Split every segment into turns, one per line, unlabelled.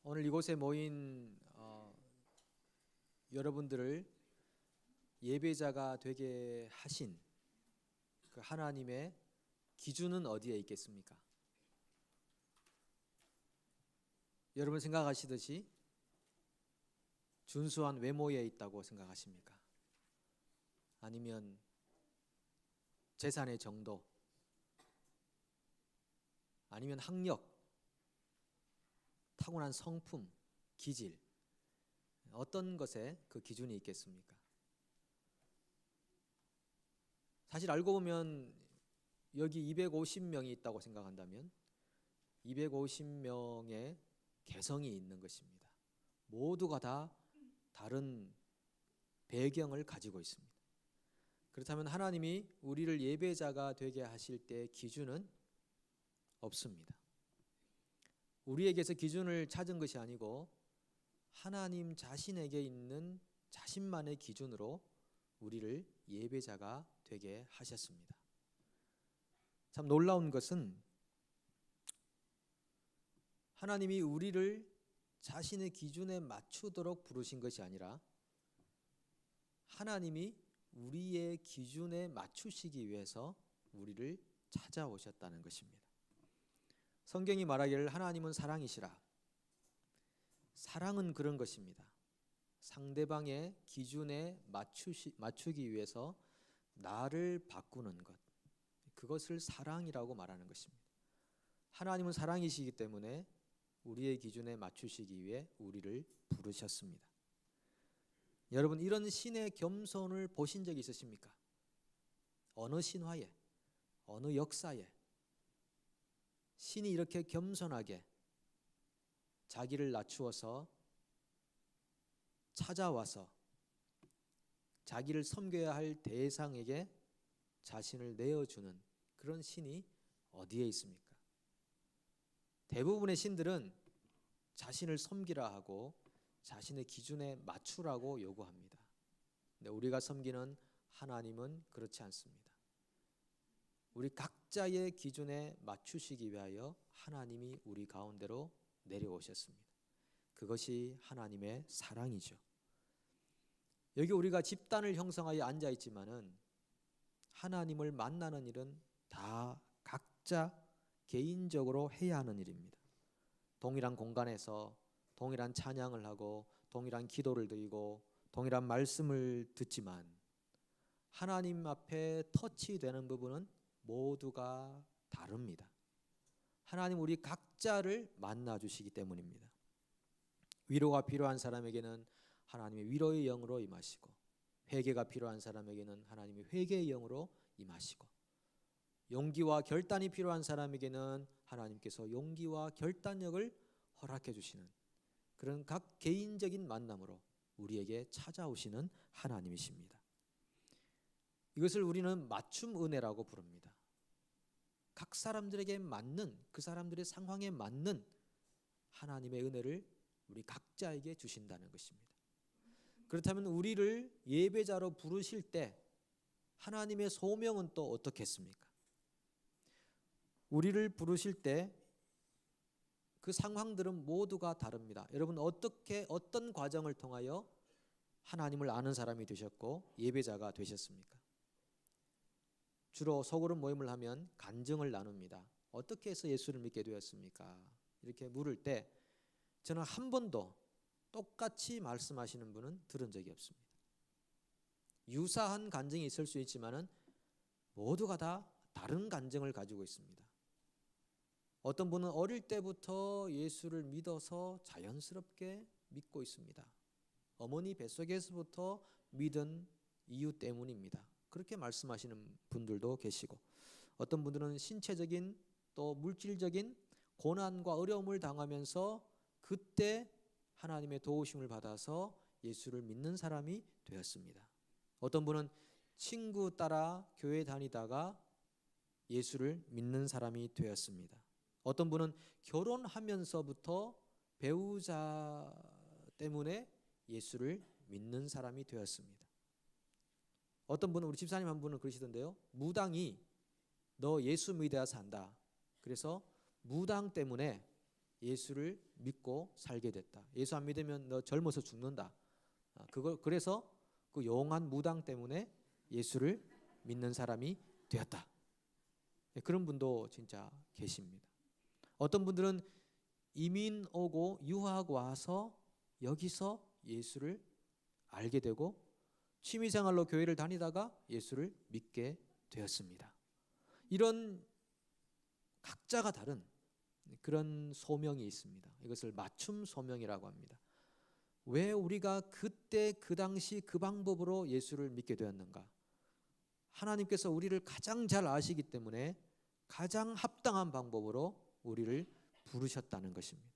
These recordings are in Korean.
오늘 이곳에 모인 여러분들을 예배자가 되게 하신 그 하나님의 기준은 어디에 있겠습니까? 여러분 생각하시듯이 준수한 외모에 있다고 생각하십니까? 아니면 재산의 정도, 아니면 학력, 타고난 성품, 기질, 어떤 것에 그 기준이 있겠습니까? 사실 알고 보면 여기 250명이 있다고 생각한다면 250명의 개성이 있는 것입니다. 모두가 다 다른 배경을 가지고 있습니다. 그렇다면 하나님이 우리를 예배자가 되게 하실 때 기준은 없습니다. 우리에게서 기준을 찾은 것이 아니고 하나님 자신에게 있는 자신만의 기준으로 우리를 예배자가 되게 하셨습니다. 참 놀라운 것은 하나님이 우리를 자신의 기준에 맞추도록 부르신 것이 아니라 하나님이 우리의 기준에 맞추시기 위해서 우리를 찾아오셨다는 것입니다. 성경이 말하기를 하나님은 사랑이시라. 사랑은 그런 것입니다. 상대방의 기준에 맞추기 위해서 나를 바꾸는 것, 그것을 사랑이라고 말하는 것입니다. 하나님은 사랑이시기 때문에 우리의 기준에 맞추시기 위해 우리를 부르셨습니다. 여러분, 이런 신의 겸손을 보신 적이 있으십니까? 어느 신화에, 어느 역사에 신이 이렇게 겸손하게 자기를 낮추어서 찾아와서 자기를 섬겨야 할 대상에게 자신을 내어주는 그런 신이 어디에 있습니까? 대부분의 신들은 자신을 섬기라 하고 자신의 기준에 맞추라고 요구합니다. 근데 우리가 섬기는 하나님은 그렇지 않습니다. 우리 각자의 기준에 맞추시기 위하여 하나님이 우리 가운데로 내려오셨습니다. 그것이 하나님의 사랑이죠. 여기 우리가 집단을 형성하여 앉아 있지만은 하나님을 만나는 일은 다 각자 개인적으로 해야 하는 일입니다. 동일한 공간에서 동일한 찬양을 하고 동일한 기도를 드리고 동일한 말씀을 듣지만 하나님 앞에 터치되는 부분은 모두가 다릅니다. 하나님 우리 각자를 만나 주시기 때문입니다. 위로가 필요한 사람에게는 하나님의 위로의 영으로 임하시고, 회개가 필요한 사람에게는 하나님의 회개의 영으로 임하시고, 용기와 결단이 필요한 사람에게는 하나님께서 용기와 결단력을 허락해 주시는 그런 각 개인적인 만남으로 우리에게 찾아오시는 하나님이십니다. 이것을 우리는 맞춤 은혜라고 부릅니다. 각 사람들에게 맞는, 그 사람들의 상황에 맞는 하나님의 은혜를 우리 각자에게 주신다는 것입니다. 그렇다면 우리를 예배자로 부르실 때 하나님의 소명은 또 어떻겠습니까? 우리를 부르실 때 그 상황들은 모두가 다릅니다. 여러분, 어떤 과정을 통하여 하나님을 아는 사람이 되셨고 예배자가 되셨습니까? 주로 소그룹 모임을 하면 간증을 나눕니다. 어떻게 해서 예수를 믿게 되었습니까? 이렇게 물을 때 저는 한 번도 똑같이 말씀하시는 분은 들은 적이 없습니다. 유사한 간증이 있을 수 있지만은 모두가 다 다른 간증을 가지고 있습니다. 어떤 분은 어릴 때부터 예수를 믿어서 자연스럽게 믿고 있습니다. 어머니 뱃속에서부터 믿은 이유 때문입니다. 그렇게 말씀하시는 분들도 계시고, 어떤 분들은 신체적인 또 물질적인 고난과 어려움을 당하면서 그때 하나님의 도우심을 받아서 예수를 믿는 사람이 되었습니다. 어떤 분은 친구 따라 교회 다니다가 예수를 믿는 사람이 되었습니다. 어떤 분은 결혼하면서부터 배우자 때문에 예수를 믿는 사람이 되었습니다. 어떤 분은, 우리 집사님 한 분은 그러시던데요, 무당이 너 예수 믿어야 산다. 그래서 무당 때문에 예수를 믿고 살게 됐다. 예수 안 믿으면 너 젊어서 죽는다. 그래서 그 용한 무당 때문에 예수를 믿는 사람이 되었다. 그런 분도 진짜 계십니다. 어떤 분들은 이민 오고 유학 와서 여기서 예수를 알게 되고 취미생활로 교회를 다니다가 예수를 믿게 되었습니다. 이런 각자가 다른 그런 소명이 있습니다. 이것을 맞춤 소명이라고 합니다. 왜 우리가 그때 그 당시 그 방법으로 예수를 믿게 되었는가? 하나님께서 우리를 가장 잘 아시기 때문에 가장 합당한 방법으로 우리를 부르셨다는 것입니다.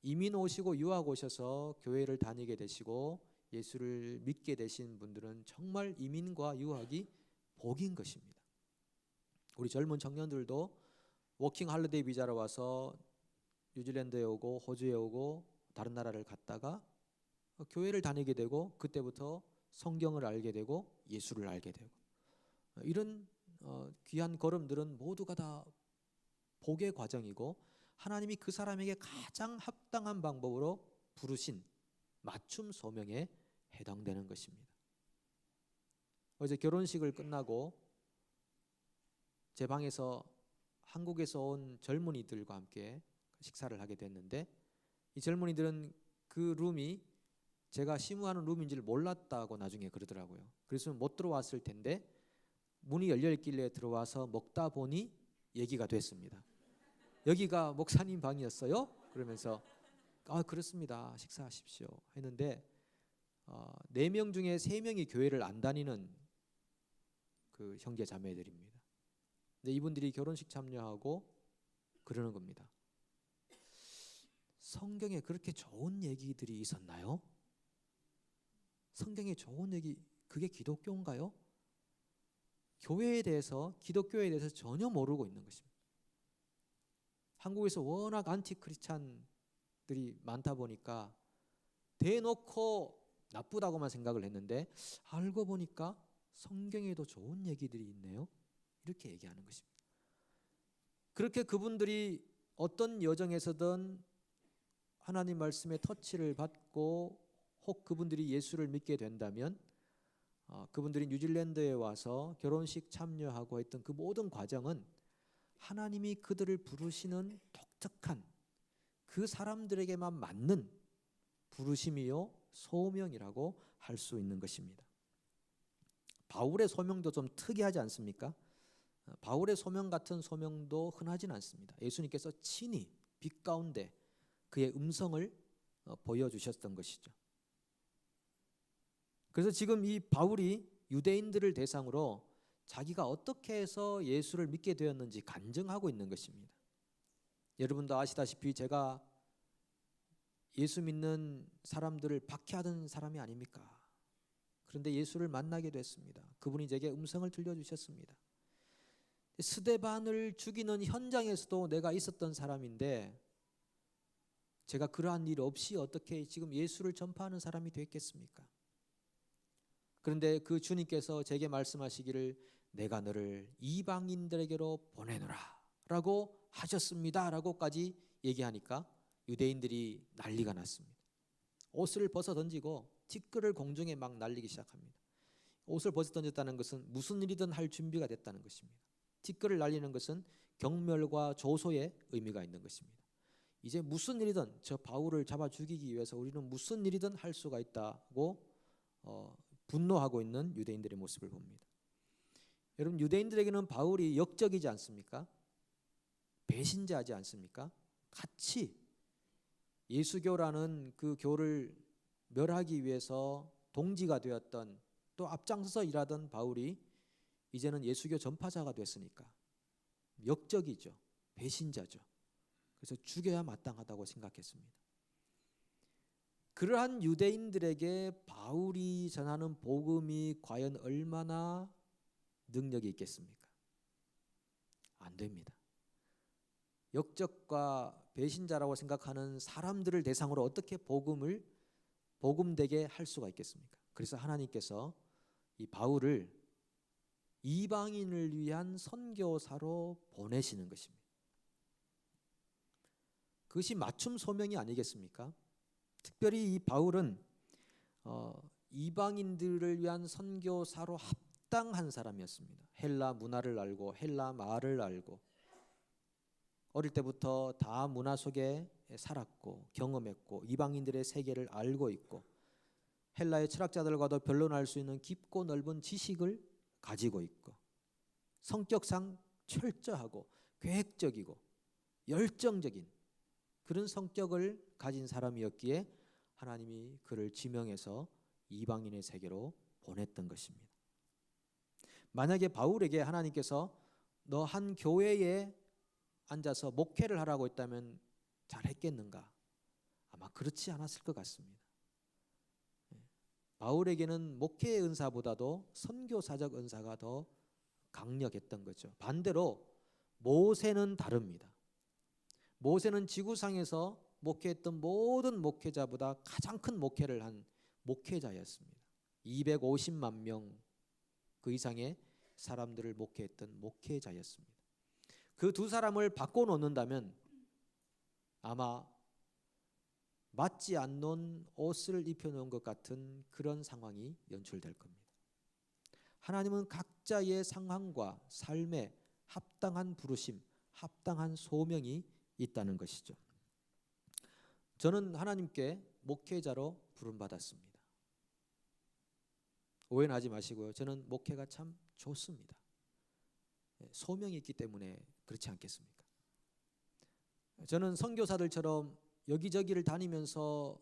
이민 오시고 유학 오셔서 교회를 다니게 되시고 예수를 믿게 되신 분들은 정말 이민과 유학이 복인 것입니다. 우리 젊은 청년들도 워킹 할리데이 비자로 와서 뉴질랜드에 오고 호주에 오고 다른 나라를 갔다가 교회를 다니게 되고 그때부터 성경을 알게 되고 예수를 알게 되고 이런 귀한 걸음들은 모두가 다 복의 과정이고 하나님이 그 사람에게 가장 합당한 방법으로 부르신 맞춤 소명에 해당되는 것입니다. 어제 결혼식을 끝나고 제 방에서 한국에서 온 젊은이들과 함께 식사를 하게 됐는데 이 젊은이들은 그 룸이 제가 시무하는 룸인지를 몰랐다고 나중에 그러더라고요. 그래서 못 들어왔을 텐데 문이 열려 있길래 들어와서 먹다 보니 얘기가 됐습니다. 여기가 목사님 방이었어요? 그러면서 그렇습니다. 식사하십시오 했는데 4명 중에 3명이 교회를 안 다니는 그 형제 자매들입니다. 근데 이분들이 결혼식 참여하고 그러는 겁니다. 성경에 그렇게 좋은 얘기들이 있었나요? 성경에 좋은 얘기, 그게 기독교인가요? 교회에 대해서, 기독교에 대해서 전혀 모르고 있는 것입니다. 한국에서 워낙 안티 크리스찬들이 많다 보니까 대놓고 나쁘다고만 생각을 했는데 알고 보니까 성경에도 좋은 얘기들이 있네요. 이렇게 얘기하는 것입니다. 그렇게 그분들이 어떤 여정에서든 하나님 말씀의 터치를 받고 혹 그분들이 예수를 믿게 된다면 그분들이 뉴질랜드에 와서 결혼식 참여하고 했던 그 모든 과정은 하나님이 그들을 부르시는 독특한 그 사람들에게만 맞는 부르심이요 소명이라고 할 수 있는 것입니다. 바울의 소명도 좀 특이하지 않습니까? 바울의 소명 같은 소명도 흔하진 않습니다. 예수님께서 친히 빛 가운데 그의 음성을 보여주셨던 것이죠. 그래서 지금 이 바울이 유대인들을 대상으로 자기가 어떻게 해서 예수를 믿게 되었는지 간증하고 있는 것입니다. 여러분도 아시다시피 제가 예수 믿는 사람들을 박해하던 사람이 아닙니까? 그런데 예수를 만나게 됐습니다. 그분이 제게 음성을 들려주셨습니다. 스데반을 죽이는 현장에서도 내가 있었던 사람인데 제가 그러한 일 없이 어떻게 지금 예수를 전파하는 사람이 됐겠습니까? 그런데 그 주님께서 제게 말씀하시기를 내가 너를 이방인들에게로 보내노라 라고 하셨습니다 라고까지 얘기하니까 유대인들이 난리가 났습니다. 옷을 벗어 던지고 티끌을 공중에 막 날리기 시작합니다. 옷을 벗어 던졌다는 것은 무슨 일이든 할 준비가 됐다는 것입니다. 티끌을 날리는 것은 경멸과 조소의 의미가 있는 것입니다. 이제 무슨 일이든 저 바울을 잡아 죽이기 위해서 우리는 무슨 일이든 할 수가 있다고 분노하고 있는 유대인들의 모습을 봅니다. 여러분 유대인들에게는 바울이 역적이지 않습니까? 배신자지 않습니까? 같이 예수교라는 그 교를 멸하기 위해서 동지가 되었던 또 앞장서서 일하던 바울이 이제는 예수교 전파자가 됐으니까 역적이죠. 배신자죠. 그래서 죽여야 마땅하다고 생각했습니다. 그러한 유대인들에게 바울이 전하는 복음이 과연 얼마나 능력이 있겠습니까? 안 됩니다. 역적과 배신자라고 생각하는 사람들을 대상으로 어떻게 복음되게 할 수가 있겠습니까? 그래서 하나님께서 이 바울을 이방인을 위한 선교사로 보내시는 것입니다. 그것이 맞춤 소명이 아니겠습니까? 특별히 이 바울은 이방인들을 위한 선교사로 합당한 사람이었습니다. 헬라 문화를 알고 헬라 말을 알고 어릴 때부터 다 문화 속에 살았고 경험했고 이방인들의 세계를 알고 있고 헬라의 철학자들과도 변론할 수 있는 깊고 넓은 지식을 가지고 있고 성격상 철저하고 계획적이고 열정적인 그런 성격을 가진 사람이었기에 하나님이 그를 지명해서 이방인의 세계로 보냈던 것입니다. 만약에 바울에게 하나님께서 너 한 교회에 앉아서 목회를 하라고 했다면 잘했겠는가? 아마 그렇지 않았을 것 같습니다. 바울에게는 목회의 은사보다도 선교사적 은사가 더 강력했던 거죠. 반대로 모세는 다릅니다. 모세는 지구상에서 목회했던 모든 목회자보다 가장 큰 목회를 한 목회자였습니다. 250만 명 그 이상의 사람들을 목회했던 목회자였습니다. 그 두 사람을 바꿔놓는다면 아마 맞지 않는 옷을 입혀놓은 것 같은 그런 상황이 연출될 겁니다. 하나님은 각자의 상황과 삶에 합당한 부르심, 합당한 소명이 있다는 것이죠. 저는 하나님께 목회자로 부름받았습니다. 오해는 하지 마시고요. 저는 목회가 참 좋습니다. 소명이 있기 때문에 그렇지 않겠습니까? 저는 선교사들처럼 여기저기를 다니면서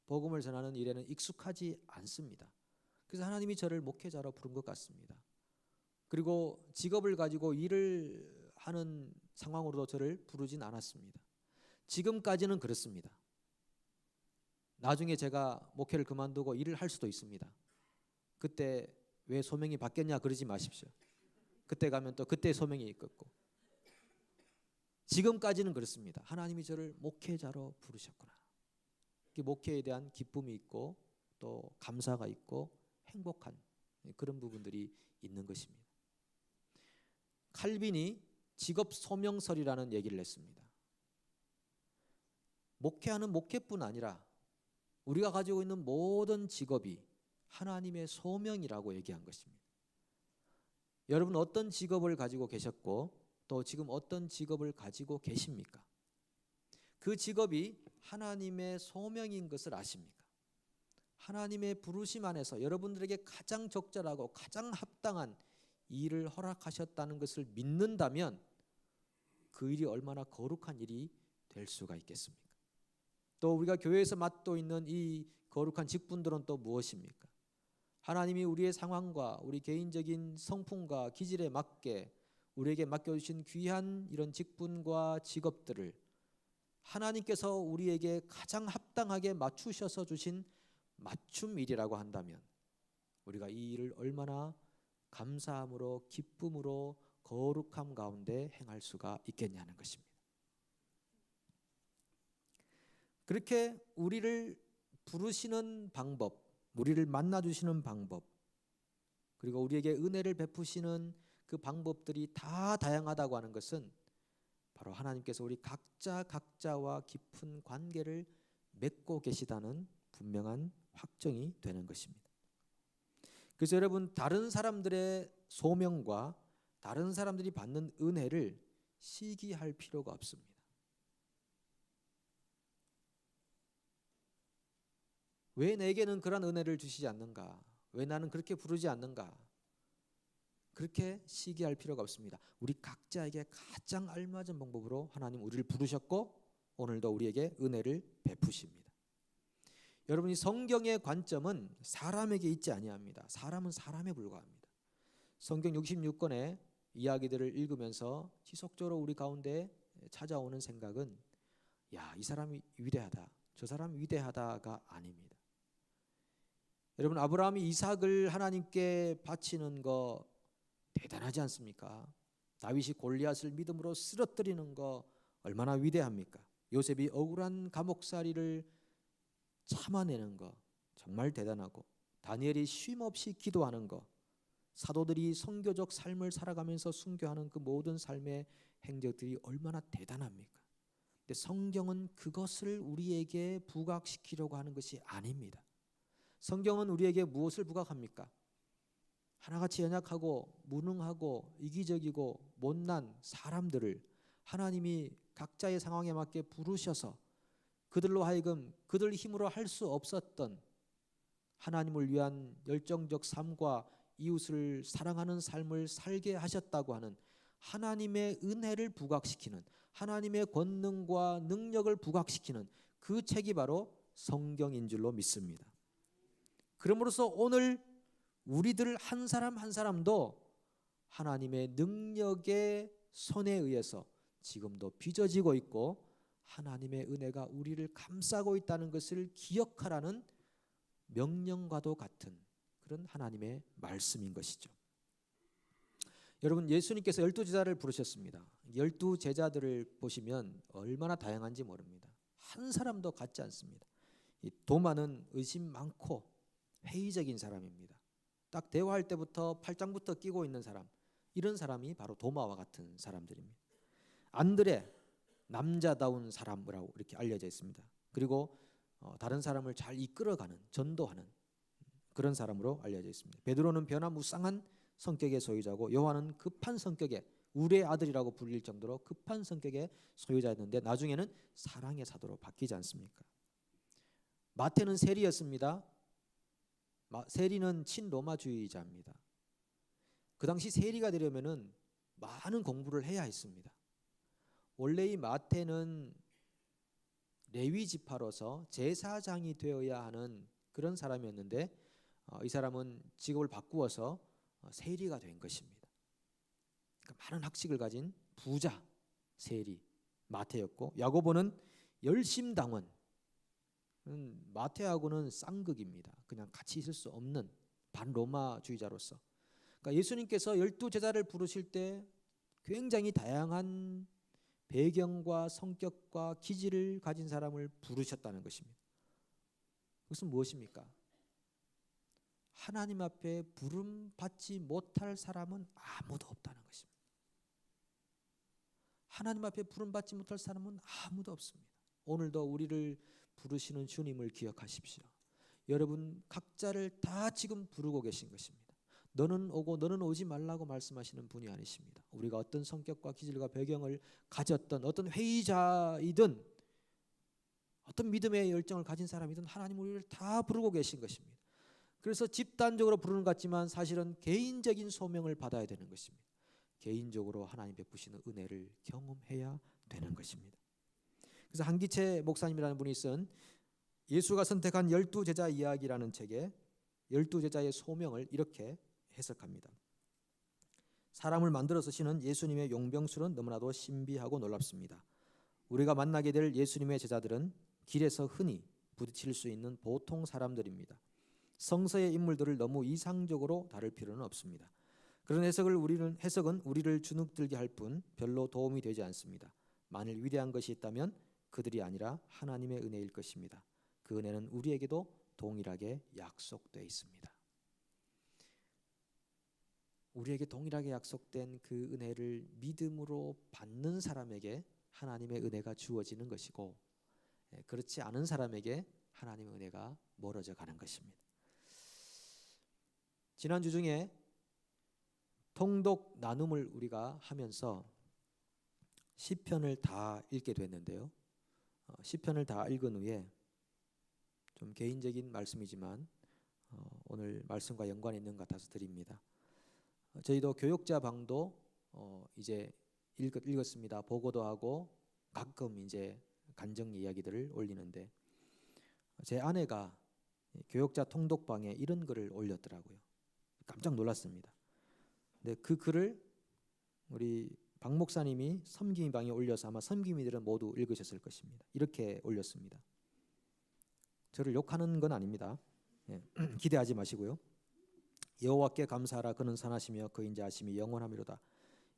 복음을 전하는 일에는 익숙하지 않습니다. 그래서 하나님이 저를 목회자로 부른 것 같습니다. 그리고 직업을 가지고 일을 하는 상황으로도 저를 부르진 않았습니다. 지금까지는 그렇습니다. 나중에 제가 목회를 그만두고 일을 할 수도 있습니다. 그때 왜 소명이 바뀌었냐 그러지 마십시오. 그때 가면 또 그때 소명이 있겠고. 지금까지는 그렇습니다. 하나님이 저를 목회자로 부르셨구나. 목회에 대한 기쁨이 있고 또 감사가 있고 행복한 그런 부분들이 있는 것입니다. 칼빈이 직업 소명설이라는 얘기를 했습니다. 목회하는 목회뿐 아니라 우리가 가지고 있는 모든 직업이 하나님의 소명이라고 얘기한 것입니다. 여러분 어떤 직업을 가지고 계셨고 또 지금 어떤 직업을 가지고 계십니까? 그 직업이 하나님의 소명인 것을 아십니까? 하나님의 부르심 안에서 여러분들에게 가장 적절하고 가장 합당한 일을 허락하셨다는 것을 믿는다면 그 일이 얼마나 거룩한 일이 될 수가 있겠습니까? 또 우리가 교회에서 맡고 있는 이 거룩한 직분들은 또 무엇입니까? 하나님이 우리의 상황과 우리 개인적인 성품과 기질에 맞게 우리에게 맡겨주신 귀한 이런 직분과 직업들을 하나님께서 우리에게 가장 합당하게 맞추셔서 주신 맞춤 일이라고 한다면 우리가 이 일을 얼마나 감사함으로 기쁨으로 거룩함 가운데 행할 수가 있겠냐는 것입니다. 그렇게 우리를 부르시는 방법, 우리를 만나주시는 방법, 그리고 우리에게 은혜를 베푸시는 그 방법들이 다 다양하다고 하는 것은 바로 하나님께서 우리 각자와 깊은 관계를 맺고 계시다는 분명한 확정이 되는 것입니다. 그래서 여러분 다른 사람들의 소명과 다른 사람들이 받는 은혜를 시기할 필요가 없습니다. 왜 내게는 그런 은혜를 주시지 않는가? 왜 나는 그렇게 부르지 않는가? 그렇게 시기할 필요가 없습니다. 우리 각자에게 가장 알맞은 방법으로 하나님 우리를 부르셨고 오늘도 우리에게 은혜를 베푸십니다. 여러분이 성경의 관점은 사람에게 있지 아니합니다. 사람은 사람에 불과합니다. 성경 66권의 이야기들을 읽으면서 지속적으로 우리 가운데 찾아오는 생각은 야, 이 사람이 위대하다, 저 사람 위대하다가 아닙니다. 여러분 아브라함이 이삭을 하나님께 바치는 거 대단하지 않습니까? 다윗이 골리앗을 믿음으로 쓰러뜨리는 거 얼마나 위대합니까? 요셉이 억울한 감옥살이를 참아내는 거 정말 대단하고 다니엘이 쉼없이 기도하는 거 사도들이 선교적 삶을 살아가면서 순교하는 그 모든 삶의 행적들이 얼마나 대단합니까? 근데 성경은 그것을 우리에게 부각시키려고 하는 것이 아닙니다. 성경은 우리에게 무엇을 부각합니까? 하나같이 연약하고 무능하고 이기적이고 못난 사람들을 하나님이 각자의 상황에 맞게 부르셔서 그들로 하여금 그들 힘으로 할 수 없었던 하나님을 위한 열정적 삶과 이웃을 사랑하는 삶을 살게 하셨다고 하는 하나님의 은혜를 부각시키는, 하나님의 권능과 능력을 부각시키는 그 책이 바로 성경인 줄로 믿습니다. 그러므로서 오늘 우리들 한 사람 한 사람도 하나님의 능력의 손에 의해서 지금도 빚어지고 있고 하나님의 은혜가 우리를 감싸고 있다는 것을 기억하라는 명령과도 같은 그런 하나님의 말씀인 것이죠. 여러분, 예수님께서 12제자를 부르셨습니다. 12제자들을 보시면 얼마나 다양한지 모릅니다. 한 사람도 같지 않습니다. 이 도마는 의심 많고 회의적인 사람입니다. 딱 대화할 때부터 팔짱부터 끼고 있는 사람, 이런 사람이 바로 도마와 같은 사람들입니다. 안드레, 남자다운 사람이라고 이렇게 알려져 있습니다. 그리고 다른 사람을 잘 이끌어가는, 전도하는 그런 사람으로 알려져 있습니다. 베드로는 변화무쌍한 성격의 소유자고 요한은 급한 성격의 우레의 아들이라고 불릴 정도로 급한 성격의 소유자였는데 나중에는 사랑의 사도로 바뀌지 않습니까? 마태는 세리였습니다. 세리는 친로마주의자입니다. 그 당시 세리가 되려면은 많은 공부를 해야 했습니다. 원래 이 마태는 레위 지파로서 제사장이 되어야 하는 그런 사람이었는데 이 사람은 직업을 바꾸어서 세리가 된 것입니다. 그러니까 많은 학식을 가진 부자 세리 마태였고, 야고보는 열심당원, 마태하고는 쌍극입니다. 그냥 같이 있을 수 없는 반로마주의자로서. 그러니까 예수님께서 12제자를 부르실 때 굉장히 다양한 배경과 성격과 기질을 가진 사람을 부르셨다는 것입니다. 그것은 무엇입니까? 하나님 앞에 부름 받지 못할 사람은 아무도 없다는 것입니다. 하나님 앞에 부름 받지 못할 사람은 아무도 없습니다. 오늘도 우리를 부르시는 주님을 기억하십시오. 여러분 각자를 다 지금 부르고 계신 것입니다. 너는 오고 너는 오지 말라고 말씀하시는 분이 아니십니다. 우리가 어떤 성격과 기질과 배경을 가졌던 어떤 회의자이든 어떤 믿음의 열정을 가진 사람이든 하나님 우리를 다 부르고 계신 것입니다. 그래서 집단적으로 부르는 것 같지만 사실은 개인적인 소명을 받아야 되는 것입니다. 개인적으로 하나님 베푸시는 은혜를 경험해야 되는 것입니다. 그래서 한기채 목사님이라는 분이 쓴 예수가 선택한 12제자 이야기라는 책에 12제자의 소명을 이렇게 해석합니다. 사람을 만들어 쓰시는 예수님의 용병술은 너무나도 신비하고 놀랍습니다. 우리가 만나게 될 예수님의 제자들은 길에서 흔히 부딪힐 수 있는 보통 사람들입니다. 성서의 인물들을 너무 이상적으로 다룰 필요는 없습니다. 그런 해석은 우리를 주눅들게 할 뿐 별로 도움이 되지 않습니다. 만일 위대한 것이 있다면 그들이 아니라 하나님의 은혜일 것입니다. 그 은혜는 우리에게도 동일하게 약속되어 있습니다. 우리에게 동일하게 약속된 그 은혜를 믿음으로 받는 사람에게 하나님의 은혜가 주어지는 것이고, 그렇지 않은 사람에게 하나님의 은혜가 멀어져 가는 것입니다. 지난주 중에 통독 나눔을 우리가 하면서 시편을 다 읽게 됐는데요. 시편을 다 읽은 후에 좀 개인적인 말씀이지만 오늘 말씀과 연관이 있는 것 같아서 드립니다. 저희도 교역자 방도 이제 읽었습니다. 보고도 하고 가끔 이제 간증 이야기들을 올리는데 제 아내가 교역자 통독방에 이런 글을 올렸더라고요. 깜짝 놀랐습니다. 근데 그 글을 우리 박 목사님이 섬김이 방에 올려서 아마 섬김이들은 모두 읽으셨을 것입니다. 이렇게 올렸습니다. 저를 욕하는 건 아닙니다. 기대하지 마시고요. 여호와께 감사하라. 그는 선하시며 그 인자하심이 영원하미로다.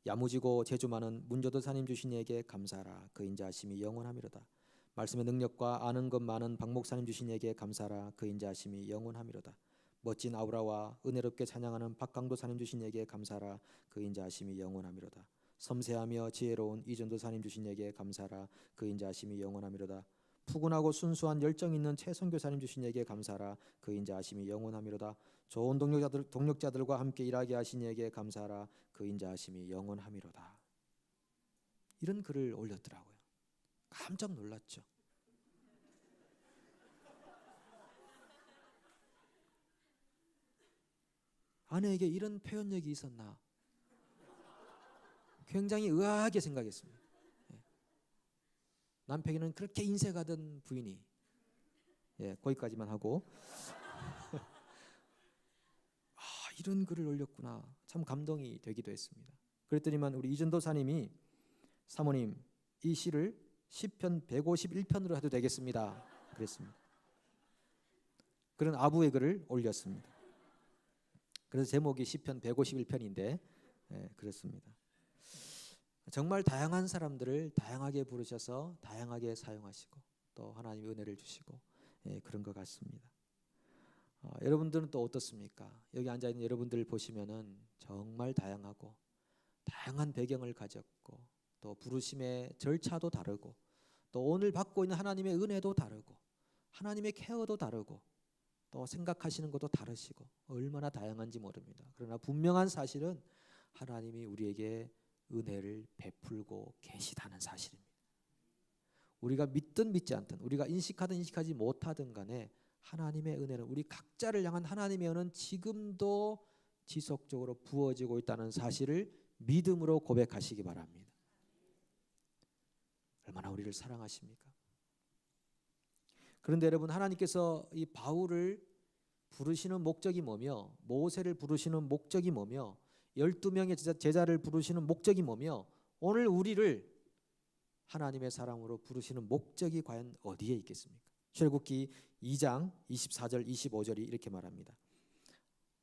야무지고 재주 많은 문조도사님 주신 이에게 감사하라. 그 인자하심이 영원하미로다. 말씀의 능력과 아는 것 많은 박 목사님 주신 이에게 감사하라. 그 인자하심이 영원하미로다. 멋진 아우라와 은혜롭게 찬양하는 박강도사님 주신 이에게 감사하라. 그 인자하심이 영원하미로다. 섬세하며 지혜로운 이 전도사님 주신 얘기에 감사하라. 그 인자하심이 영원하미로다. 푸근하고 순수한 열정 있는 최 선교사님 주신 얘기에 감사하라. 그 인자하심이 영원하미로다. 좋은 동력자들과 함께 일하게 하신 얘기에 감사하라. 그 인자하심이 영원하미로다. 이런 글을 올렸더라고요. 깜짝 놀랐죠. 아내에게 이런 표현력이 있었나? 굉장히 의아하게 생각했습니다. 남편에게는 그렇게 인색하던 부인이 거기까지만 하고 이런 글을 올렸구나. 참 감동이 되기도 했습니다. 그랬더니만 우리 이전도사님이 사모님 이 시를 시편 151편으로 해도 되겠습니다. 그랬습니다. 그런 아부의 글을 올렸습니다. 그래서 제목이 시편 151편인데 그렇습니다. 정말 다양한 사람들을 다양하게 부르셔서 다양하게 사용하시고 또 하나님의 은혜를 주시고 그런 것 같습니다. 여러분들은 또 어떻습니까? 여기 앉아있는 여러분들 보시면은 정말 다양하고 다양한 배경을 가졌고 또 부르심의 절차도 다르고 또 오늘 받고 있는 하나님의 은혜도 다르고 하나님의 케어도 다르고 또 생각하시는 것도 다르시고 얼마나 다양한지 모릅니다. 그러나 분명한 사실은 하나님이 우리에게 은혜를 베풀고 계시다는 사실입니다. 우리가 믿든 믿지 않든 우리가 인식하든 인식하지 못하든 간에 하나님의 은혜는 우리 각자를 향한 하나님의 은혜는 지금도 지속적으로 부어지고 있다는 사실을 믿음으로 고백하시기 바랍니다. 얼마나 우리를 사랑하십니까? 그런데 여러분 하나님께서 이 바울을 부르시는 목적이 뭐며 모세를 부르시는 목적이 뭐며 12명의 제자를 부르시는 목적이 뭐며 오늘 우리를 하나님의 사랑으로 부르시는 목적이 과연 어디에 있겠습니까? 출애굽기 2장 24절 25절이 이렇게 말합니다.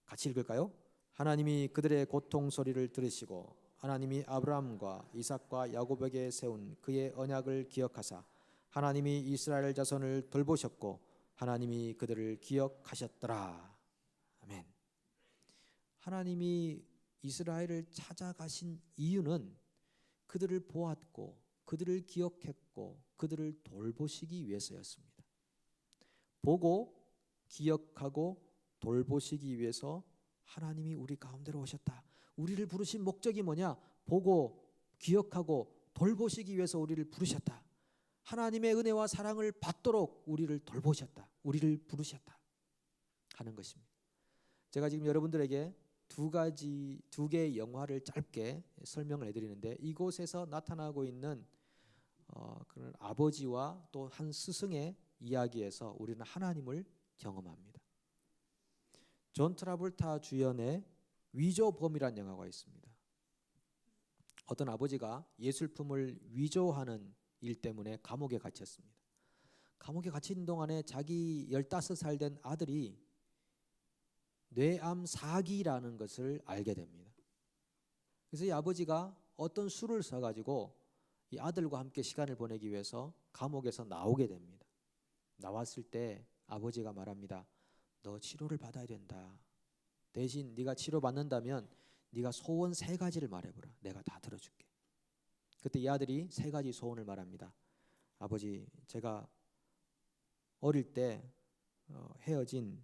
같이 읽을까요? 하나님이 그들의 고통 소리를 들으시고 하나님이 아브라함과 이삭과 야곱에게 세운 그의 언약을 기억하사 하나님이 이스라엘 자손을 돌보셨고 하나님이 그들을 기억하셨더라. 아멘. 하나님이 이스라엘을 찾아가신 이유는 그들을 보았고 그들을 기억했고 그들을 돌보시기 위해서였습니다. 보고 기억하고 돌보시기 위해서 하나님이 우리 가운데로 오셨다. 우리를 부르신 목적이 뭐냐? 보고 기억하고 돌보시기 위해서 우리를 부르셨다. 하나님의 은혜와 사랑을 받도록 우리를 돌보셨다. 우리를 부르셨다 하는 것입니다. 제가 지금 여러분들에게 두 개의 영화를 짧게 설명을 해드리는데 이곳에서 나타나고 있는 그런 아버지와 또 한 스승의 이야기에서 우리는 하나님을 경험합니다. 존 트라볼타 주연의 위조범이라는 영화가 있습니다. 어떤 아버지가 예술품을 위조하는 일 때문에 감옥에 갇혔습니다. 감옥에 갇힌 동안에 자기 15살 된 아들이 뇌암 4기라는 것을 알게 됩니다. 그래서 이 아버지가 어떤 수를 써가지고 이 아들과 함께 시간을 보내기 위해서 감옥에서 나오게 됩니다. 나왔을 때 아버지가 말합니다. 너 치료를 받아야 된다. 대신 네가 치료받는다면 네가 소원 3가지를 말해보라. 내가 다 들어줄게. 그때 이 아들이 3가지 소원을 말합니다. 아버지, 제가 어릴 때 헤어진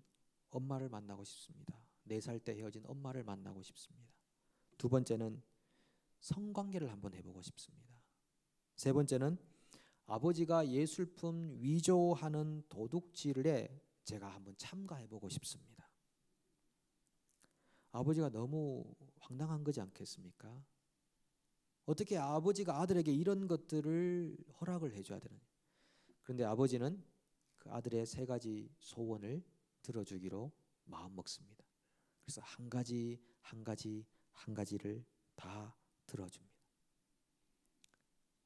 엄마를 만나고 싶습니다. 4살 때 헤어진 엄마를 만나고 싶습니다. 2번째는 성관계를 한번 해보고 싶습니다. 3번째는 아버지가 예술품 위조하는 도둑질에 제가 한번 참가해보고 싶습니다. 아버지가 너무 황당한 거지 않겠습니까? 어떻게 아버지가 아들에게 이런 것들을 허락을 해줘야 되느냐. 그런데 아버지는 그 아들의 3가지 소원을 들어주기로 마음먹습니다. 그래서 한 가지를 다 들어줍니다.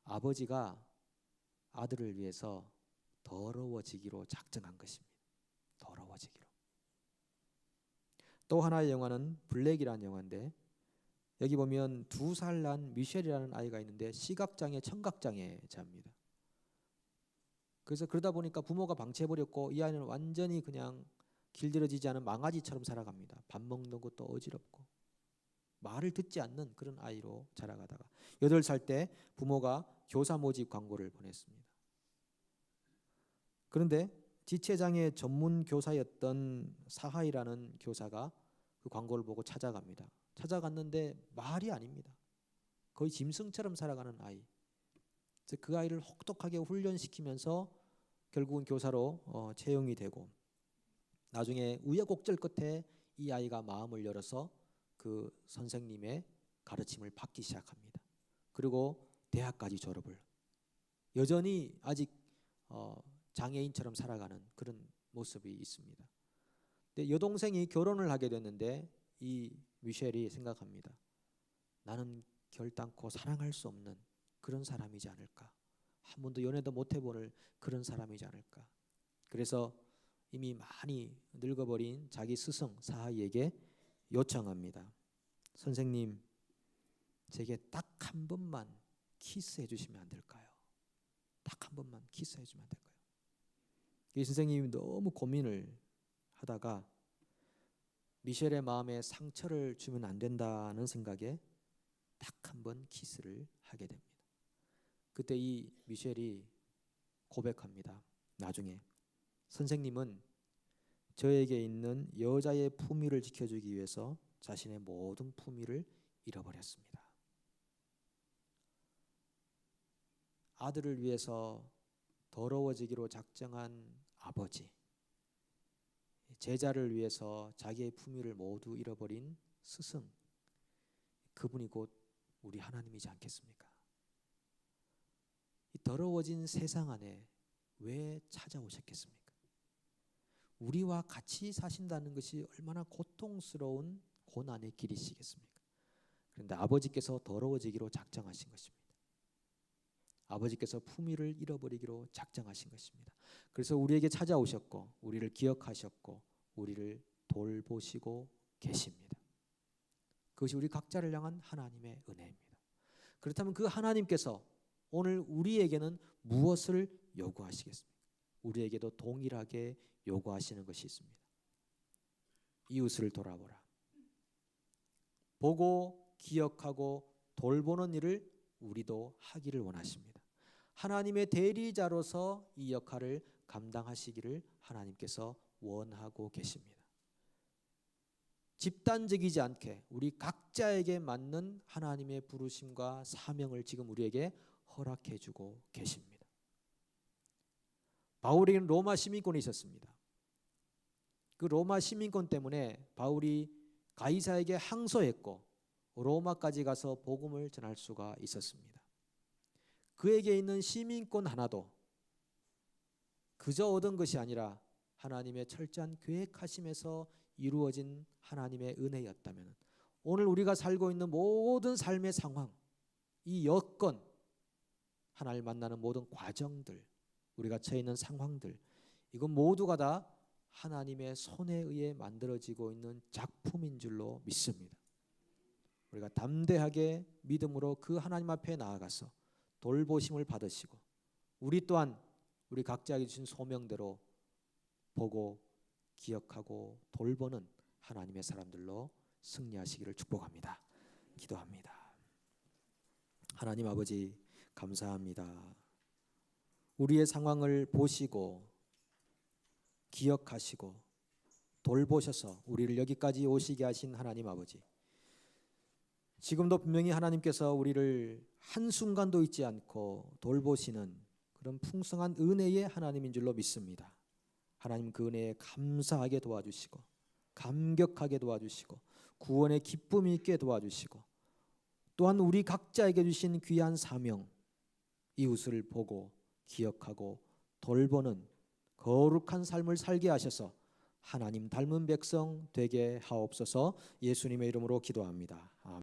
아버지가 아들을 위해서 더러워지기로 작정한 것입니다. 더러워지기로. 또 하나의 영화는 블랙이라는 영화인데 여기 보면 2살 난 미셸이라는 아이가 있는데 시각장애, 청각장애자입니다. 그래서 그러다 보니까 부모가 방치해버렸고 이 아이는 완전히 그냥 길들여지지 않은 망아지처럼 살아갑니다. 밥 먹는 것도 어지럽고 말을 듣지 않는 그런 아이로 자라가다가 8살 때 부모가 교사 모집 광고를 보냈습니다. 그런데 지체장애 전문 교사였던 사하이라는 교사가 그 광고를 보고 찾아갑니다. 찾아갔는데 말이 아닙니다. 거의 짐승처럼 살아가는 아이. 그래서 그 아이를 혹독하게 훈련시키면서 결국은 교사로 채용이 되고, 나중에 우여곡절 끝에 이 아이가 마음을 열어서 그 선생님의 가르침을 받기 시작합니다. 그리고 대학까지 졸업을, 여전히 아직 장애인처럼 살아가는 그런 모습이 있습니다. 근데 여동생이 결혼을 하게 됐는데 이 미셸이 생각합니다. 나는 결단코 사랑할 수 없는 그런 사람이지 않을까, 한 번도 연애도 못 해볼 그런 사람이지 않을까. 그래서 이미 많이 늙어버린 자기 스승 사하이에게 요청합니다. 선생님, 제게 딱 한 번만 키스해 주시면 안 될까요? 딱 한 번만 키스해 주면 안 될까요? 이 선생님이 너무 고민을 하다가 미셸의 마음에 상처를 주면 안 된다는 생각에 딱 한 번 키스를 하게 됩니다. 그때 이 미셸이 고백합니다. 나중에 선생님은 저에게 있는 여자의 품위를 지켜주기 위해서 자신의 모든 품위를 잃어버렸습니다. 아들을 위해서 더러워지기로 작정한 아버지, 제자를 위해서 자기의 품위를 모두 잃어버린 스승, 그분이 곧 우리 하나님이지 않겠습니까? 이 더러워진 세상 안에 왜 찾아오셨겠습니까? 우리와 같이 사신다는 것이 얼마나 고통스러운 고난의 길이시겠습니까? 그런데 아버지께서 더러워지기로 작정하신 것입니다. 아버지께서 품위를 잃어버리기로 작정하신 것입니다. 그래서 우리에게 찾아오셨고 우리를 기억하셨고 우리를 돌보시고 계십니다. 그것이 우리 각자를 향한 하나님의 은혜입니다. 그렇다면 그 하나님께서 오늘 우리에게는 무엇을 요구하시겠습니까? 우리에게도 동일하게 요구하시는 것이 있습니다. 이웃을 돌아보라. 보고 기억하고 돌보는 일을 우리도 하기를 원하십니다. 하나님의 대리자로서 이 역할을 감당하시기를 하나님께서 원하고 계십니다. 집단적이지 않게 우리 각자에게 맞는 하나님의 부르심과 사명을 지금 우리에게 허락해 주고 계십니다. 바울에게는 로마 시민권이 있었습니다. 그 로마 시민권 때문에 바울이 가이사에게 항소했고 로마까지 가서 복음을 전할 수가 있었습니다. 그에게 있는 시민권 하나도 그저 얻은 것이 아니라 하나님의 철저한 계획하심에서 이루어진 하나님의 은혜였다면 오늘 우리가 살고 있는 모든 삶의 상황, 이 여건, 하나님을 만나는 모든 과정들, 우리가 처해 있는 상황들, 이건 모두가 다 하나님의 손에 의해 만들어지고 있는 작품인 줄로 믿습니다. 우리가 담대하게 믿음으로 그 하나님 앞에 나아가서 돌보심을 받으시고 우리 또한 우리 각자에게 주신 소명대로 보고 기억하고 돌보는 하나님의 사람들로 승리하시기를 축복합니다. 기도합니다. 하나님 아버지 감사합니다. 우리의 상황을 보시고 기억하시고 돌보셔서 우리를 여기까지 오시게 하신 하나님 아버지, 지금도 분명히 하나님께서 우리를 한순간도 잊지 않고 돌보시는 그런 풍성한 은혜의 하나님인 줄로 믿습니다. 하나님 그 은혜에 감사하게 도와주시고 감격하게 도와주시고 구원의 기쁨이 있게 도와주시고 또한 우리 각자에게 주신 귀한 사명, 이웃을 보고 기억하고 돌보는 거룩한 삶을 살게 하셔서 하나님 닮은 백성 되게 하옵소서. 예수님의 이름으로 기도합니다. 아멘.